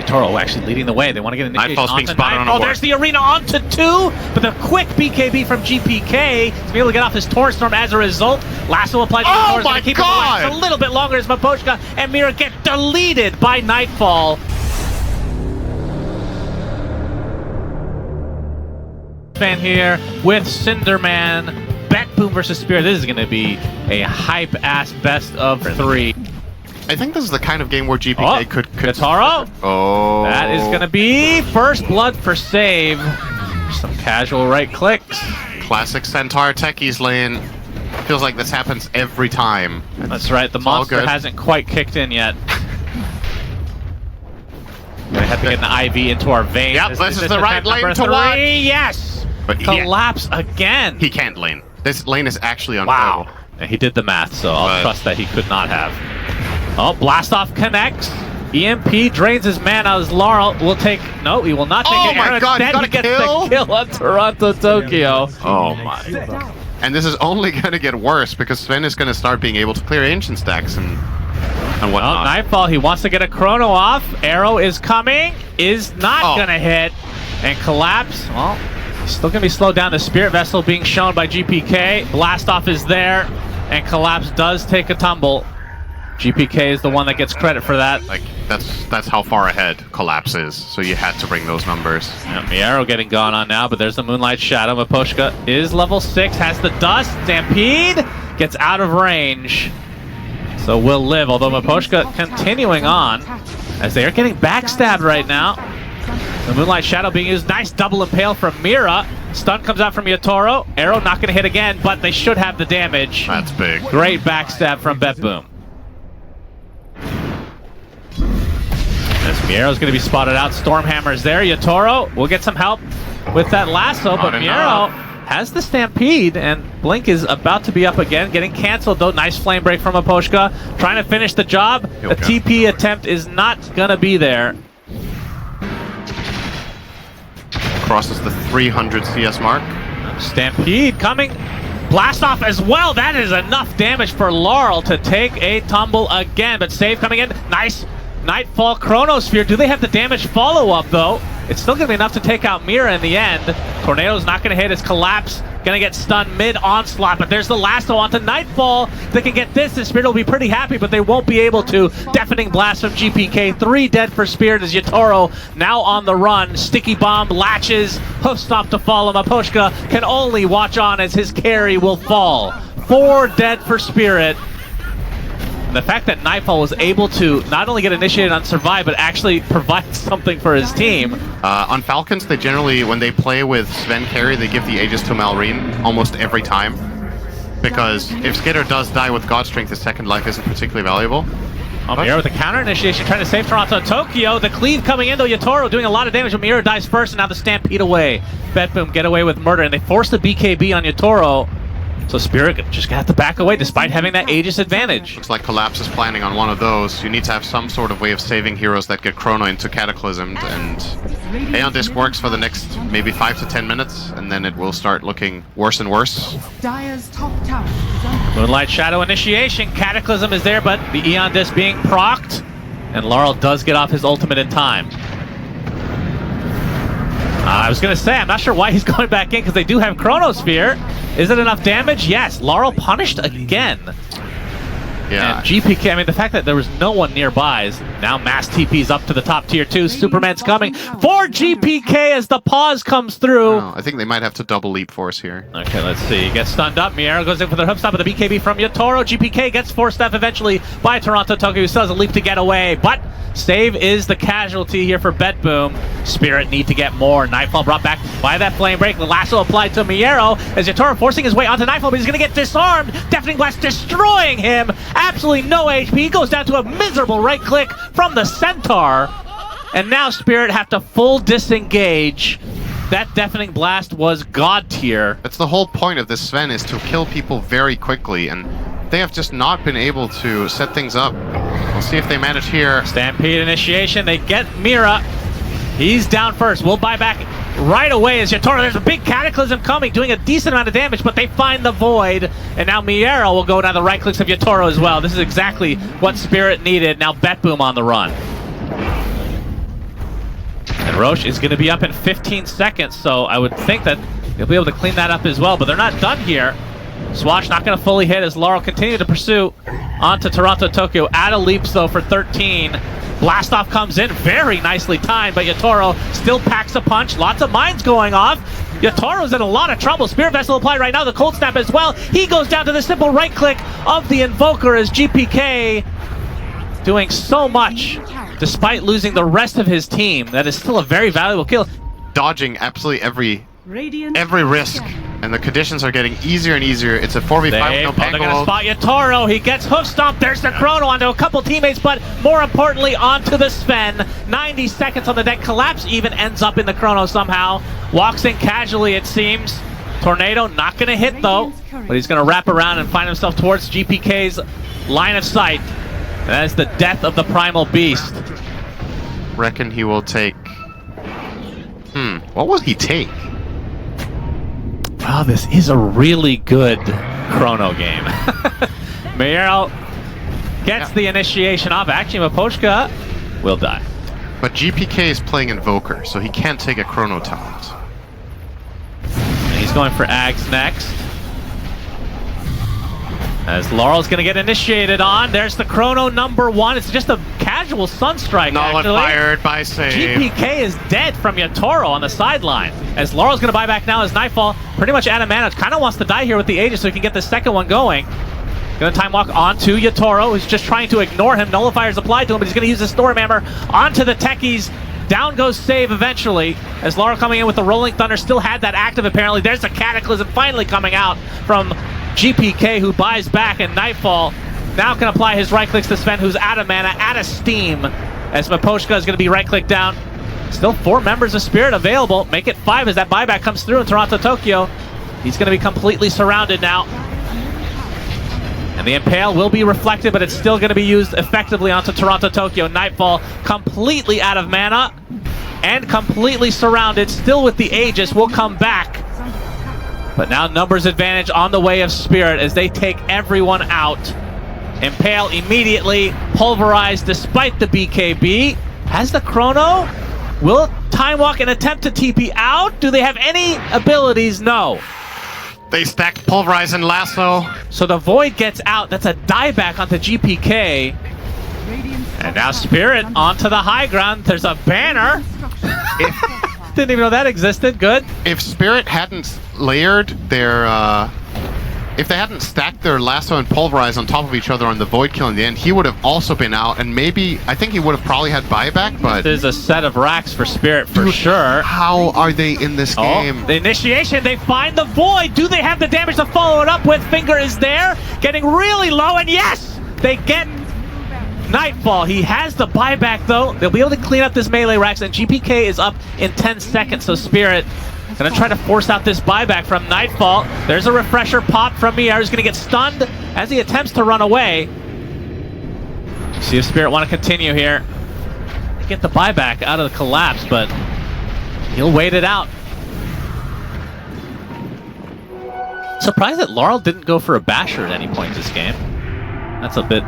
Toro actually leading the way. They want to get initiation Nightfall's being spotted on a Oh, ward. there's the arena onto 2, but the quick BKB from GPK to be able to get off his Torrent Storm as a result. Lasso applied to the Oh Torrent, my gonna keep God! it a little bit longer as Miposhka and Mira get deleted by Nightfall. Fan here with Cinderman. BETBOOM versus Spirit. This is going to be a hype-ass best of 3. I think this is the kind of game where GPK could... Kataro. Oh. That is going to be first blood for save. Some casual right clicks. Classic Centaur techies lane. Feels like this happens every time. That's right. The monster hasn't quite kicked in yet. Gonna have to get an IV into our veins. Yep, this is the right lane to 3. watch. Yes. But Collapse again. He can't lane. This lane is actually unplayable. Wow. And he did the math, so I'll trust that he could not have. Oh, blast off connects. EMP drains his mana as Laurel will take. No, he will not take it. Oh my God, he got a kill? The kill on Toronto Tokyo. Oh my. And this is only going to get worse because Sven is going to start being able to clear ancient stacks and whatnot. Oh, Nightfall, he wants to get a chrono off. Arrow is coming, is not going to hit. And Collapse, well, still going to be slowed down. The Spirit Vessel being shown by GPK. Blast off is there, and Collapse does take a tumble. GPK is the one that gets credit for that. Like, that's how far ahead Collapse is, so you had to bring those numbers. Yeah, Miero getting gone on now, but there's the Moonlight Shadow. Miposhka is level 6, has the Dust. Stampede gets out of range, so will live, although Miposhka continuing on as they are getting backstabbed right now. The Moonlight Shadow being used. Nice double impale from Mira. Stun comes out from Yatoro. Arrow not going to hit again, but they should have the damage. That's big. Great backstab from BETBOOM. As Miero's going to be spotted out. Stormhammer's there. Yatoro will get some help with that lasso, but Miero has the Stampede, and Blink is about to be up again, getting canceled though. Nice flame break from Miposhka. Trying to finish the job. A TP attempt is not going to be there. Crosses the 300 CS mark. Stampede coming. Blast off as well. That is enough damage for Laurel to take a tumble again, but save coming in. Nice Nightfall Chronosphere. Do they have the damage follow-up though? It's still going to be enough to take out Mira in the end. Tornado's not going to hit his Collapse. Going to get stunned mid-onslaught, but there's the lasso onto Nightfall. They can get this, and Spirit will be pretty happy, but they won't be able to. Deafening blast from GPK. 3 dead for Spirit as Yatoro now on the run. Sticky bomb latches, hoof stop to follow. Miposhka can only watch on as his carry will fall. 4 dead for Spirit. The fact that Nightfall was able to not only get initiated on Survive, but actually provide something for his team. On Falcons, they generally, when they play with Sven carry, they give the Aegis to Malrine almost every time. Because if Skitter does die with God Strength, his second life isn't particularly valuable. Mira with the counter initiation, trying to save Toronto Tokyo. The cleave coming in, though. Yatoro doing a lot of damage, but Mira dies first, and now the Stampede away. BETBOOM get away with murder, and they force the BKB on Yatoro. So Spirit just gonna have to back away despite having that Aegis advantage. Looks like Collapse is planning on one of those. You need to have some sort of way of saving heroes that get Chrono into Cataclysmed, and Aeon Disc works for the next maybe 5 to 10 minutes, and then it will start looking worse and worse. Dire's top tower is under Moonlight Shadow initiation. Cataclysm is there, but the Aeon Disc being procced, and Laurel does get off his ultimate in time. I was going to say, I'm not sure why he's going back in, because they do have Chronosphere. Is it enough damage? Yes. Laurel punished again. Yeah. And GPK, I mean, the fact that there was no one nearby is now mass TP's up to the top tier 2. Superman's coming for GPK as the pause comes through. Oh, I think they might have to double Leap Force here. Okay, let's see. Gets stunned up. Miero goes in for the hook stop of the BKB from Yatoro. GPK gets forced up eventually by Toronto Tokyo, who still has a leap to get away. But save is the casualty here for BETBOOM. Spirit need to get more. Nightfall brought back by that flame break. The lasso applied to Miero as Yatoro forcing his way onto Nightfall, but he's going to get disarmed. Deafening blast destroying him. Absolutely no HP. He goes down to a miserable right click from the Centaur. And now Spirit have to full disengage. That deafening blast was god tier. That's the whole point of this Sven, is to kill people very quickly, and they have just not been able to set things up. We'll see if they manage here. Stampede initiation. They get Mira. He's down first. We'll buy back right away as Yatoro. There's a big Cataclysm coming, doing a decent amount of damage, but they find the void. And now Miero will go down the right clicks of Yatoro as well. This is exactly what Spirit needed. Now BETBOOM on the run. Roche is going to be up in 15 seconds, so I would think that they'll be able to clean that up as well, but they're not done here. Swash not going to fully hit as Laurel continue to pursue onto Toronto Tokyo. Out of leaps though for 13. Blastoff comes in, very nicely timed, but Yatoro still packs a punch. Lots of mines going off. Yatoro's in a lot of trouble. Spirit Vessel applied right now, the Cold Snap as well. He goes down to the simple right click of the Invoker as GPK doing so much despite losing the rest of his team. That is still a very valuable kill. Dodging absolutely every Radiant risk, and the conditions are getting easier and easier. It's a 4v5 with no They're going to pango. spot Yatoro. He gets hoof stomped. There's the Chrono onto a couple teammates, but more importantly, onto the Sven. 90 seconds on the deck. Collapse even ends up in the Chrono somehow. Walks in casually, it seems. Tornado not going to hit, though, but he's going to wrap around and find himself towards GPK's line of sight. That is the death of the Primal Beast. Reckon he will take... what will he take? Wow, this is a really good Chrono game. Mayero gets the initiation off. Actually, Mapochka will die. But GPK is playing Invoker, so he can't take a Chrono talent. And he's going for Ags next. As Laurel's going to get initiated on. There's the Chrono #1. It's just a casual Sunstrike, Nullified by save. GPK is dead from Yatoro on the sideline. As Laurel's going to buy back now as Nightfall pretty much out of mana. Kind of wants to die here with the Aegis so he can get the second one going. Going to time walk onto Yatoro, who's just trying to ignore him. Nullifier's applied to him, but he's going to use the Storm Hammer onto the Techies. Down goes save eventually, as Laurel coming in with the Rolling Thunder still had that active apparently. There's a Cataclysm finally coming out from GPK, who buys back, and Nightfall now can apply his right clicks to Sven, who's out of mana, out of steam, as Mapochka is going to be right click down. Still 4 members of Spirit available. Make it 5 as that buyback comes through in Toronto Tokyo. He's going to be completely surrounded now. And the Impale will be reflected, but it's still going to be used effectively onto Toronto Tokyo. Nightfall completely out of mana and completely surrounded, still with the Aegis, will come back. But now numbers advantage on the way of Spirit as they take everyone out. Impale immediately pulverized despite the BKB. Has the Chrono? Will Time Walk and attempt to TP out? Do they have any abilities? No. They stacked Pulverize and Lasso. So the Void gets out. That's a dieback onto GPK. And now Spirit onto the high ground. There's a banner. Didn't even know that existed. Good. If Spirit hadn't layered their, if they hadn't stacked their Lasso and Pulverize on top of each other on the Void kill in the end, he would have also been out, and maybe, I think he would have probably had buyback, but... There's a set of racks for Spirit for sure. How are they in this game? The initiation, they find the Void. Do they have the damage to follow it up with? Finger is there, getting really low, and yes! They get Nightfall. He has the buyback though. They'll be able to clean up this melee racks, and GPK is up in 10 seconds, so Spirit gonna try to force out this buyback from Nightfall. There's a refresher pop from Mier, who's gonna get stunned as he attempts to run away. See if Spirit want to continue here. Get the buyback out of the collapse, but he'll wait it out. Surprised that Laurel didn't go for a basher at any point this game. That's a bit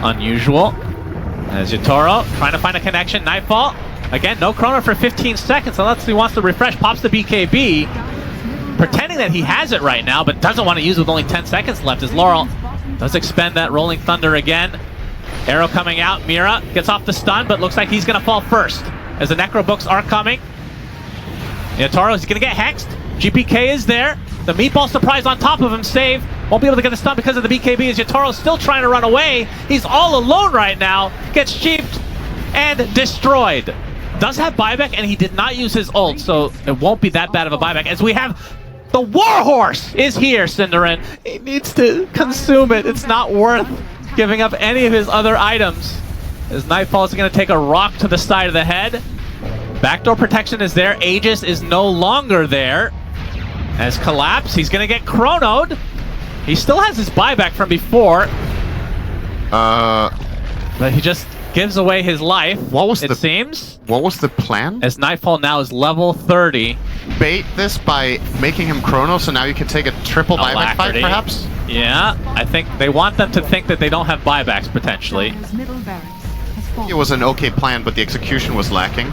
unusual. As Yatoro trying to find a connection. Nightfall. Again, no Chrono for 15 seconds unless he wants to refresh. Pops the BKB. Pretending that he has it right now, but doesn't want to use it with only 10 seconds left as Laurel does expend that Rolling Thunder again. Arrow coming out. Mira gets off the stun, but looks like he's going to fall first as the Necro Books are coming. Yatoro is going to get hexed. GPK is there. The Meatball surprise on top of him. Save. Won't be able to get the stun because of the BKB as Yatoro's still trying to run away. He's all alone right now. Gets cheaped and destroyed. Does have buyback, and he did not use his ult, so it won't be that bad of a buyback. As we have the Warhorse is here, Cinderin. He needs to consume it. It's not worth giving up any of his other items. As Nightfall is going to take a rock to the side of the head. Backdoor protection is there. Aegis is no longer there. As Collapse, he's going to get chronoed. He still has his buyback from before. But he just gives away his life, it seems. What was the plan? As Nightfall now is level 30. Bait this by making him chrono, so now you can take a triple buyback fight, perhaps? Yeah, I think they want them to think that they don't have buybacks, potentially. It was an okay plan, but the execution was lacking.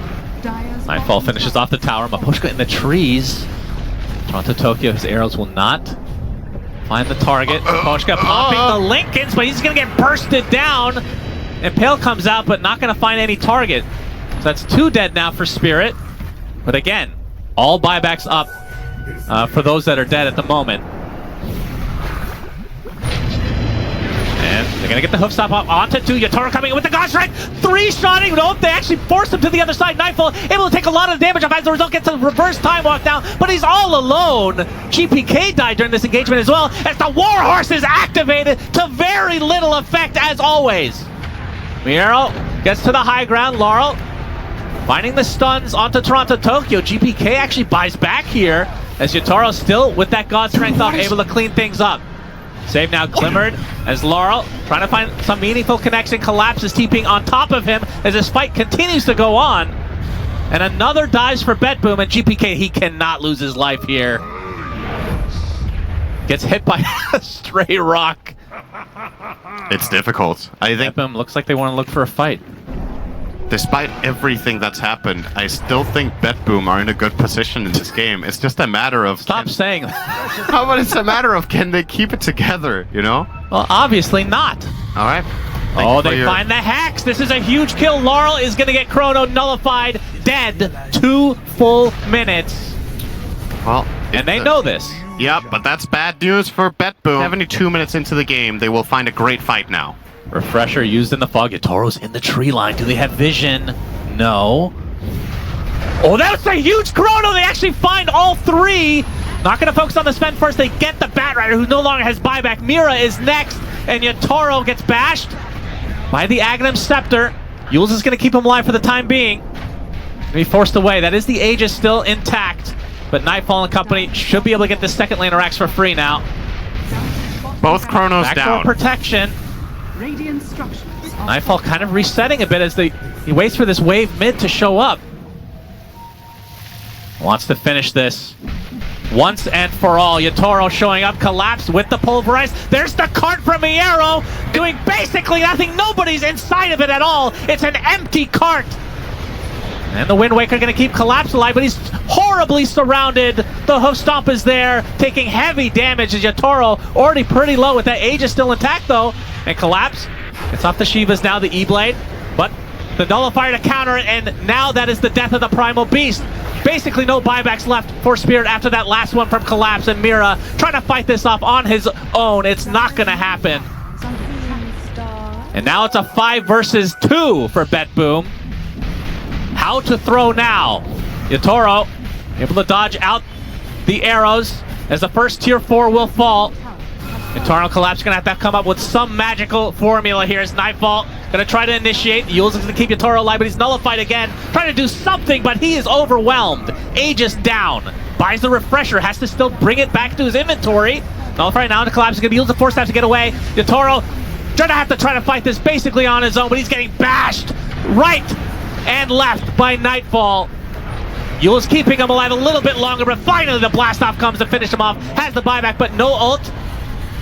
Nightfall finishes off the tower. Maposhka in the trees. Toronto Tokyo, his arrows will not find the target. Maposhka popping the Lincolns, but he's going to get bursted down. Impale comes out, but not going to find any target. So that's 2 dead now for Spirit. But again, all buybacks up for those that are dead at the moment. And they're going to get the hoof stop onto 2. Yatoro coming in with the God Strike. 3-shotting. Nope, they actually forced him to the other side. Nightfall able to take a lot of damage off as a result. Gets a reverse time walk down, but he's all alone. GPK died during this engagement as well as the Warhorse is activated to very little effect as always. Miero gets to the high ground. Laurel finding the stuns onto Toronto Tokyo. GPK actually buys back here as Yatoro still with that God Strength off, able to clean things up. Save now glimmered as Laurel trying to find some meaningful connection. Collapses, TPing on top of him as this fight continues to go on. And another dives for BETBOOM, and GPK, he cannot lose his life here. Gets hit by a stray rock. It's difficult. I think BETBOOM looks like they want to look for a fight. despite everything that's happened, I still think BETBOOM are in a good position in this game. It's just a matter of... Stop saying that. No, but it's a matter of can they keep it together, you know? Well, obviously not. All right. Oh, they find the hacks. This is a huge kill. Laurel is going to get Chrono nullified, dead. 2 full minutes. Well, and they know this. Yep, but that's bad news for BETBOOM. 72 minutes into the game, they will find a great fight now. Refresher used in the fog. Yatoro's in the tree line. Do they have vision? No. Oh, that's a huge Chrono. They actually find all 3. Not going to focus on the Sven first. They get the Batrider, who no longer has buyback. Mira is next, and Yatoro gets bashed by the Aghanim Scepter. Yules is going to keep him alive for the time being. Be forced away. That is the Aegis still intact, but Nightfall and company should be able to get the second lane of racks for free now. Both Chronos Back down. for protection. Radiant structures. Nightfall kind of resetting a bit as he waits for this wave mid to show up. Wants to finish this once and for all. Yatoro showing up, collapsed with the pulverize. There's the cart from Miero, doing basically nothing. Nobody's inside of it at all. It's an empty cart. And the Wind Waker going to keep Collapse alive, but he's horribly surrounded. The Hoof Stomp is there, taking heavy damage as Yatoro already pretty low with that Aegis still intact though. And Collapse gets off the Shivas now, the E-Blade, but the Nullifier to counter it, and now that is the death of the Primal Beast. Basically no buybacks left for Spirit after that last one from Collapse, and Mira trying to fight this off on his own. It's not going to happen. And now it's a 5 versus 2 for BETBOOM. How to throw now? Yatoro able to dodge out the arrows as the first tier 4 will fall. Eternal Collapse gonna have to come up with some magical formula here as Nightfall gonna try to initiate. Yules is gonna keep Yatoro alive, but he's nullified again. Trying to do something, but he is overwhelmed. Aegis down. Buys the Refresher, has to still bring it back to his inventory. Nullified now into Collapse, is gonna be able to force that to get away. Yatoro gonna have to try to fight this basically on his own, but he's getting bashed right and left by Nightfall. Yules keeping him alive a little bit longer, but finally the blast off comes to finish him off. Has the buyback, but no ult.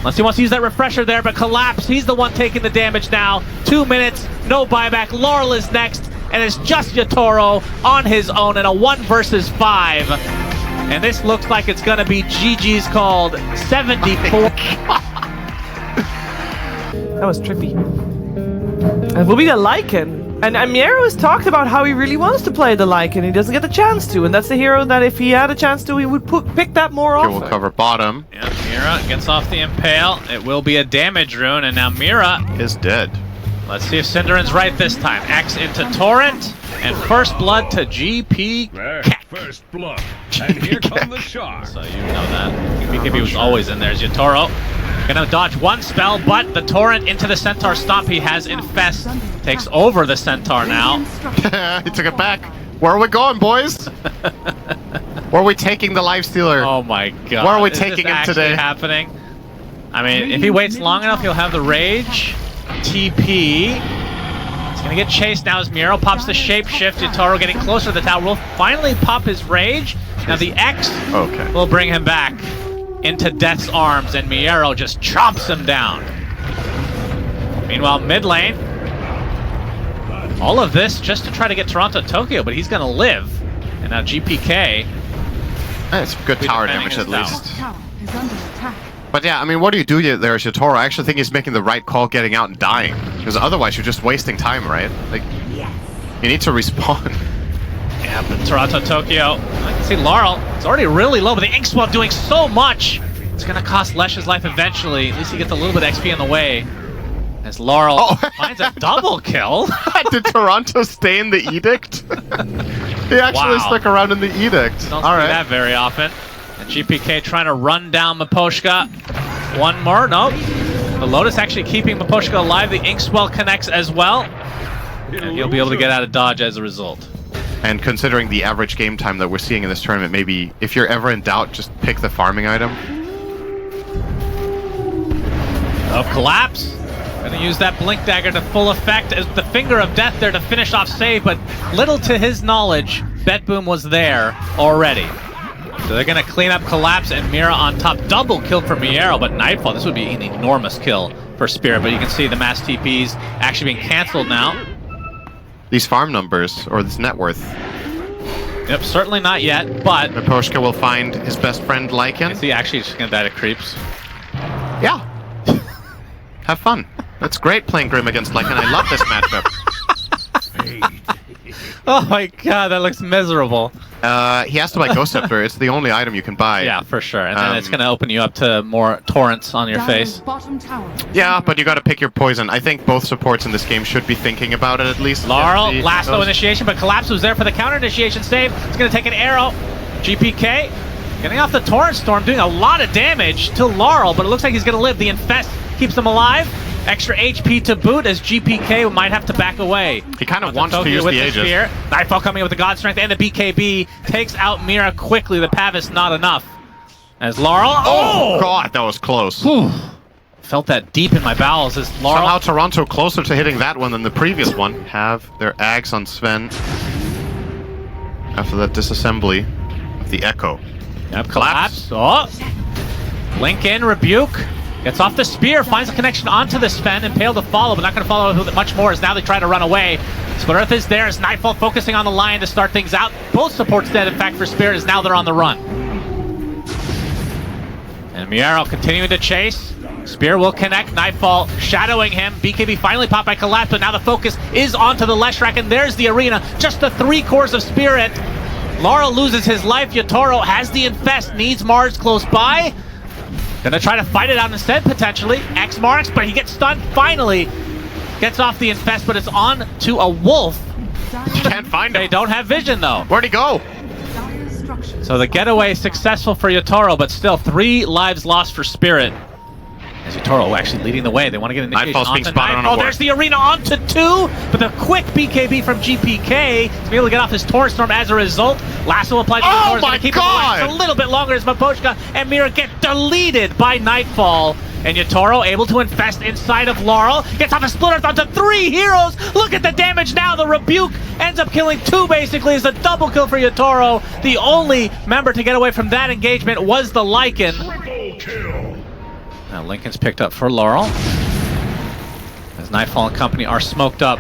Unless he wants to use that Refresher there, but Collapse, he's the one taking the damage now. 2 minutes, no buyback. Laurel is next, and it's just Yatoro on his own in a 1 versus 5. And this looks like it's gonna be GG's called 74. That was trippy. It will be the Lycan. And Miero has talked about how he really wants to play the Lycan. He doesn't get the chance to, and that's the hero that if he had a chance to, he would pick that more often. We'll cover bottom. Yeah, Mira gets off the Impale. It will be a damage rune, and now Mira Is dead. Let's see if Cinderin's right this time. X into Torrent, and first blood to GP. First blood. And here come the sharks. So you know that. BKB was always in there. Yatoro gonna dodge one spell, but the Torrent into the Centaur stomp he has Infest. Takes over the Centaur now. He took it back. Where are we going, boys? Where are we taking the Lifestealer? Oh my god. Where are we Is taking this him actually today? happening? I mean, if he waits long enough, he'll have the Rage. TP. He's gonna get chased now as Miero pops the Shapeshift. Yatoro getting closer to the tower. Will finally pop his Rage. Now the X will bring him back into Death's arms, and Miero just chomps him down. Meanwhile, mid lane. All of this just to try to get Toronto Tokyo, but he's gonna live. And now GPK. It's good tower defending damage at his tower. least. Tower is under attack. But yeah, I mean, what do you do there, Yotaro? I actually think he's making the right call getting out and dying. Because otherwise you're just wasting time, right? Like, you need to respawn. Yeah, but Toronto, Tokyo. I can see Laurel. It's already really low, but the Ink Swell doing so much. It's going to cost Lesh's life eventually. At least he gets a little bit of XP in the way. As Laurel finds a double kill. Did Toronto stay in the Edict? He actually stuck around in the Edict. Don't see that very often. And GPK trying to run down Miposhka. One more, nope. The Lotus actually keeping Miposhka alive. The Ink Swell connects as well. And he'll be able to get out of dodge as a result. And considering the average game time that we're seeing in this tournament, maybe if you're ever in doubt, just pick the farming item. Of Collapse. Gonna use that Blink Dagger to full effect as the Finger of Death there to finish off save, but little to his knowledge, BETBOOM was there already. So they're gonna clean up Collapse and Mira on top. Double kill for Miero, but Nightfall, this would be an enormous kill for Spirit, but you can see the mass TPs actually being cancelled now. These farm numbers, or this net worth. Yep, certainly not yet, but... Miposhka will find his best friend Lycan. Is he actually just gonna die to creeps? Yeah. Have fun. That's great playing Grim against Lycan. I love this matchup. Oh my god, that looks miserable. He has to buy Ghost Scepter. It's the only item you can buy. Yeah, for sure. And then it's going to open you up to more torrents on your face. Bottom tower. Yeah, but you got to pick your poison. I think both supports in this game should be thinking about it at least. Laurel, last low initiation, but Collapse was there for the counter initiation save. It's going to take an arrow. GPK getting off the Torrent Storm, doing a lot of damage to Laurel, but it looks like he's going to live. The Infest keeps him alive. Extra HP to boot as GPK might have to back away. He kind of wants to use the Aegis. Nightfall coming in with the God Strength and the BKB takes out Mira quickly. The Pavis not enough. As Laurel... Oh god, that was close. Whew. Felt that deep in my bowels as Laurel... Somehow Toronto closer to hitting that one than the previous one. Have their Ags on Sven. After that disassembly of the Echo. Yep, Collapse. Oh. Link in, Rebuke. Gets off the spear, finds a connection onto the Sven, Impale to follow, but not going to follow with much more as now they try to run away. Split Earth is there as Nightfall focusing on the Lion to start things out. Both supports dead, in fact, for Spirit, as now they're on the run. And Miero continuing to chase. Spear will connect, Nightfall shadowing him. BKB finally popped by Collapse, but now the focus is onto the Leshrac, and there's the arena. Just the 3 cores of Spirit. Laurel loses his life. Yotaro has the Infest, needs Mars close by. Gonna try to fight it out instead, potentially. X marks, but he gets stunned, finally. Gets off the Infest, but it's on to a Wolf. You can't find him. They don't have vision, though. Where'd he go? So the getaway successful for Yotaro, but still 3 lives lost for Spirit. As Yotaro actually leading the way. They want to get an initiation Nightfall's being spotted on a Nightfall. ward. There's the arena onto 2, but the quick BKB from GPK to be able to get off his Torrent Storm as a result. Lasso applied to the Torrent, going to keep him alive a little bit longer as Miposhka and Mira get deleted by Nightfall. And Yotaro able to infest inside of Laurel. Gets off a Split Earth onto 3 heroes. Look at the damage now. The Rebuke ends up killing 2 basically as a double kill for Yotaro. The only member to get away from that engagement was the Lycan. Now Lincoln's picked up for Laurel. As Nightfall and company are smoked up.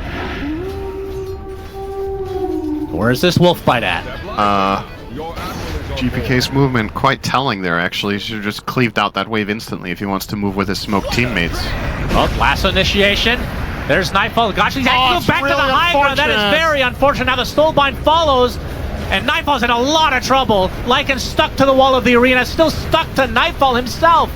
Where's this Wolfbite at? GPK's movement quite telling there, actually. He should have just cleaved out that wave instantly if he wants to move with his smoke teammates. Well, lasso initiation. There's Nightfall. Gosh, he's actually back to the high ground. That is very unfortunate. Now the Soulbind follows, and Nightfall's in a lot of trouble. Lycan stuck to the wall of the arena, still stuck to Nightfall himself.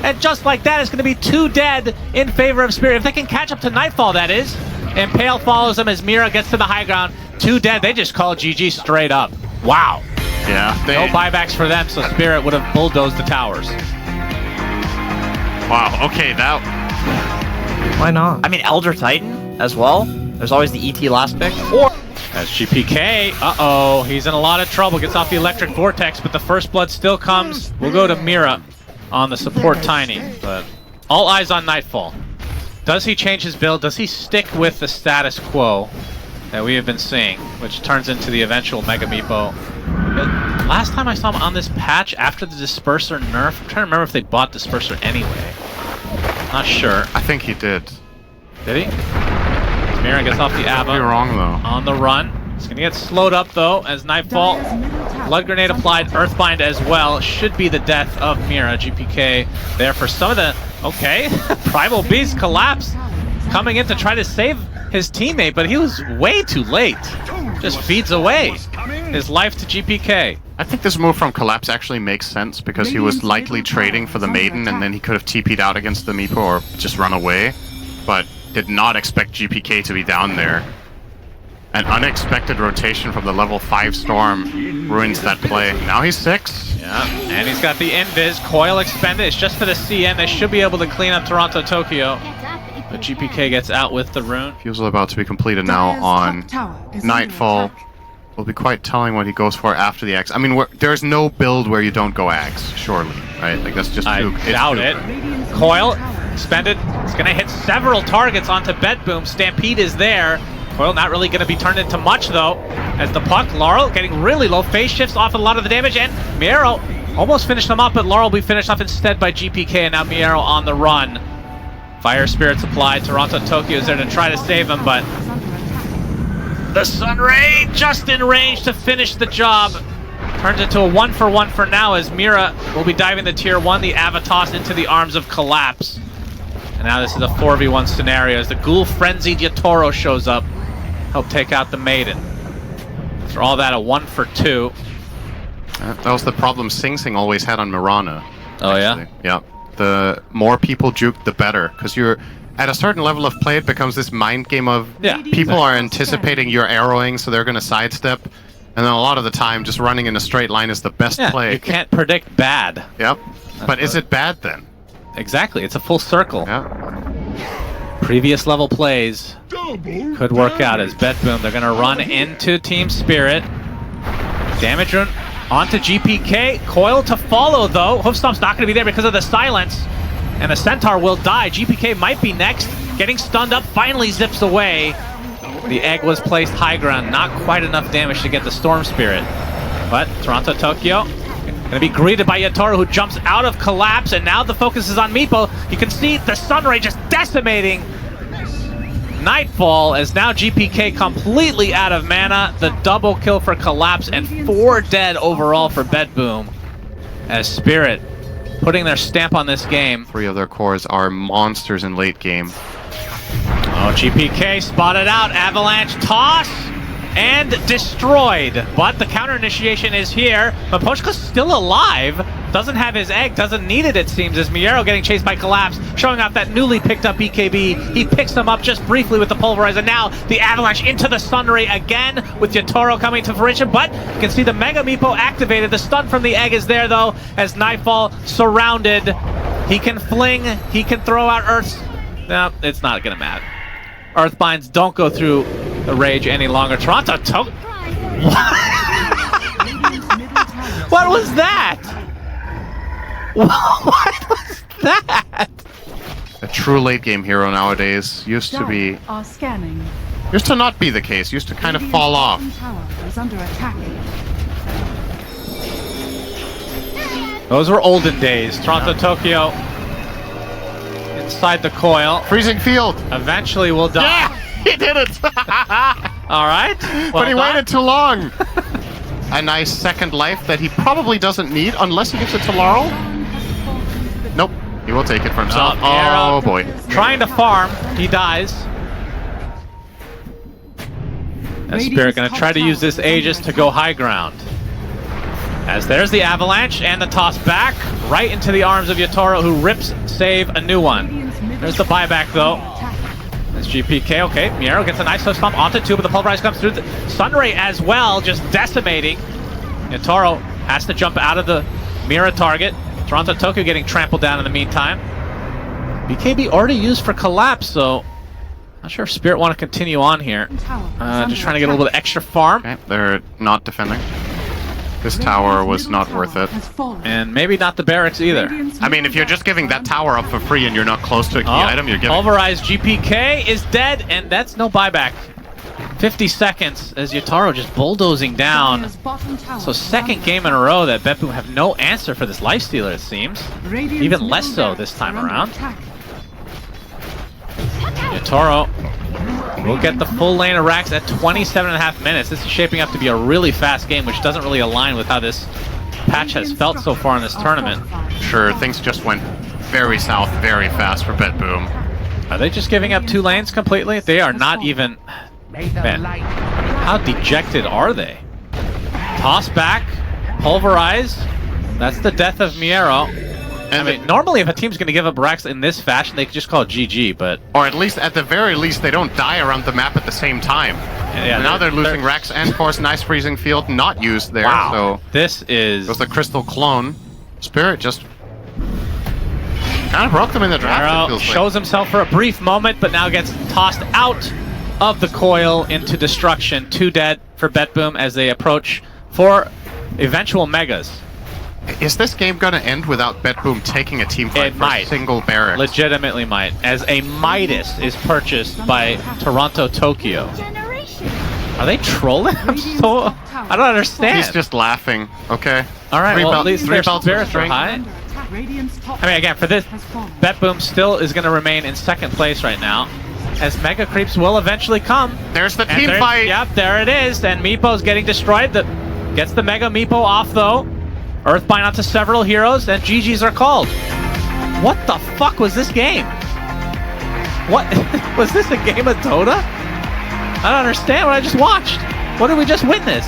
And just like that, it's going to be 2 dead in favor of Spirit. If they can catch up to Nightfall, that is. Impale follows him as Mira gets to the high ground. 2 dead. They just call GG straight up. Wow. Yeah. No buybacks for them, so Spirit would have bulldozed the towers. Wow, okay, that... Why not? I mean, Elder Titan as well. There's always the ET last pick. Or as GPK, uh-oh, he's in a lot of trouble. Gets off the Electric Vortex, but the first blood still comes. We'll go to Mira on the support Tiny, but all eyes on Nightfall. Does he change his build? Does he stick with the status quo that we have been seeing, which turns into the eventual Mega Meepo? Last time I saw him on this patch after the Disperser nerf, I'm trying to remember if they bought Disperser anyway. Not sure. I think he did. Did he? Mira gets off the Could be Abba wrong, though. on the run. It's gonna get slowed up though as Nightfall. Blood Grenade applied, Earthbind as well. Should be the death of Mira. GPK there for some of the... Okay, Primal Beast collapse. Coming in to try to save his teammate, but he was way too late. Just feeds away his life to GPK. I think this move from Collapse actually makes sense because he was likely trading for the Maiden and then he could have TP'd out against the Meepo or just run away, but did not expect GPK to be down there. An unexpected rotation from the level 5 Storm ruins that play. Now he's 6. Yeah, and he's got the Invis. Coil expended. It's just for the CN. They should be able to clean up Toronto Tokyo. But GPK gets out with the rune. Fusel about to be completed now on Nightfall. Will be quite telling what he goes for after the axe. I mean, there's no build where you don't go axe, surely, right? Like, that's just I doubt it. Coil expended. It's going to hit several targets onto BETBOOM. Stampede is there. Coil not really going to be turned into much, though, as the puck, Laurel getting really low. Phase shifts off a lot of the damage, and Miero almost finished him up, but Laurel will be finished off instead by GPK, and now Miero on the run. Fire Spirit's applied. Toronto Tokyo is there to try to save him, but the Sunray just in range to finish the job. Turns into a 1-for-1 for now as Mira will be diving the tier 1, the Avatos into the arms of Collapse. And now this is a 4v1 scenario as the Ghoul Frenzied Yatoro shows up. Help take out the Maiden. For all that, a 1-for-2. That was the problem Sing Sing always had on Mirana. Oh, actually. Yeah? The more people juke, the better. Because you're at a certain level of play, it becomes this mind game of people are anticipating your arrowing, so they're going to sidestep. And then a lot of the time, just running in a straight line is the best play. You can't predict bad. Yep. But is it bad then? Exactly. It's a full circle. Yeah. Previous level plays could work out as BETBOOM. They're going to run into Team Spirit. Damage rune onto GPK. Coil to follow, though. Hoofstomp's not going to be there because of the silence. And the Centaur will die. GPK might be next. Getting stunned up, finally zips away. The egg was placed high ground. Not quite enough damage to get the Storm Spirit. But Toronto Tokyo going to be greeted by Yatoro, who jumps out of Collapse. And now the focus is on Meepo. You can see the Sunray just decimating Nightfall as now GPK completely out of mana. The double kill for Collapse and 4 dead overall for BETBOOM as Spirit putting their stamp on this game. 3 of their cores are monsters in late game. Oh, GPK spotted out. Avalanche toss and destroyed. But the counter initiation is here. But Poshka's still alive. Doesn't have his egg. Doesn't need it, it seems, as Miero getting chased by Collapse. Showing off that newly picked up BKB. He picks them up just briefly with the Pulverizer. Now the Avalanche into the Sunray again with Yatoro coming to fruition. But you can see the Mega Meepo activated. The stun from the egg is there, though, as Nightfall surrounded. He can fling. He can throw out Earths. No, it's not going to matter. Earthbinds don't go through the rage any longer. Toronto What was that? What was that? A true late game hero nowadays used to be... Are scanning. Used to not be the case. Used to kind of fall off. Tower is under attack. Those were olden days. Toronto Tokyo inside the coil. Freezing field. Eventually will die. Yeah, he did it. All right. But he waited too long. A nice second life that he probably doesn't need unless he gives it to Laurel. Nope. He will take it for himself. Oh boy. Trying to farm. He dies. And Spirit going to try to use this Aegis to go high ground. As there's the Avalanche and the toss back right into the arms of Yatoro, who rips save a new one. There's the buyback, though. There's GPK. Okay, Miero gets a nice hook stomp onto 2, but the Pulverize comes through. Sunray as well, just decimating. Yatoro has to jump out of the Mira target. Toronto Tokyo getting trampled down in the meantime. BKB already used for Collapse, so not sure if Spirit want to continue on here. Just trying to get a little bit of extra farm. Okay, they're not defending. This tower was not worth it. And maybe not the barracks either. I mean, if you're just giving that tower up for free and you're not close to a key item, you're giving... Pulverized GPK is dead, and that's no buyback. 50 seconds as Yatoro just bulldozing down. So second game in a row that BETBOOM have no answer for this lifestealer, it seems. Even less so this time around. Yatoro We'll get the full lane of racks at 27.5 minutes. This is shaping up to be a really fast game, which doesn't really align with how this patch has felt so far in this tournament. Sure, things just went very south very fast for BETBOOM. Are they just giving up 2 lanes completely? They are not even... Man, how dejected are they? Toss back, pulverize. That's the death of Miero. And I mean, normally if a team's going to give up racks in this fashion, they could just call it GG, but... Or at least, at the very least, they don't die around the map at the same time. Yeah, now they're losing racks and, of course, nice freezing field not used there. Wow. So This is... it was the crystal clone. Spirit just kind of broke them in the draft. It Miero feels like. shows himself for a brief moment, but now gets tossed out of the coil into destruction. 2 dead for BETBOOM as they approach for eventual megas. Is this game going to end without BETBOOM taking a team fight It for might. a single barrack? Legitimately might, as a Midas is purchased by Toronto Tokyo. Are they trolling? I don't understand. He's just laughing. Okay. All right, well, at least 3 their belts of spirits are strength. high. Radiant's top I mean, again, for this, has fallen. BETBOOM still is going to remain in 2nd place right now, as Mega Creeps will eventually come. There's the And team fight. Yep, there it is, and Meepo's getting destroyed. Gets the Mega Meepo off, though. Earthbind onto several heroes, and GG's are called. What the fuck was this game? What? Was this a game of Dota? I don't understand what I just watched. What did we just witness?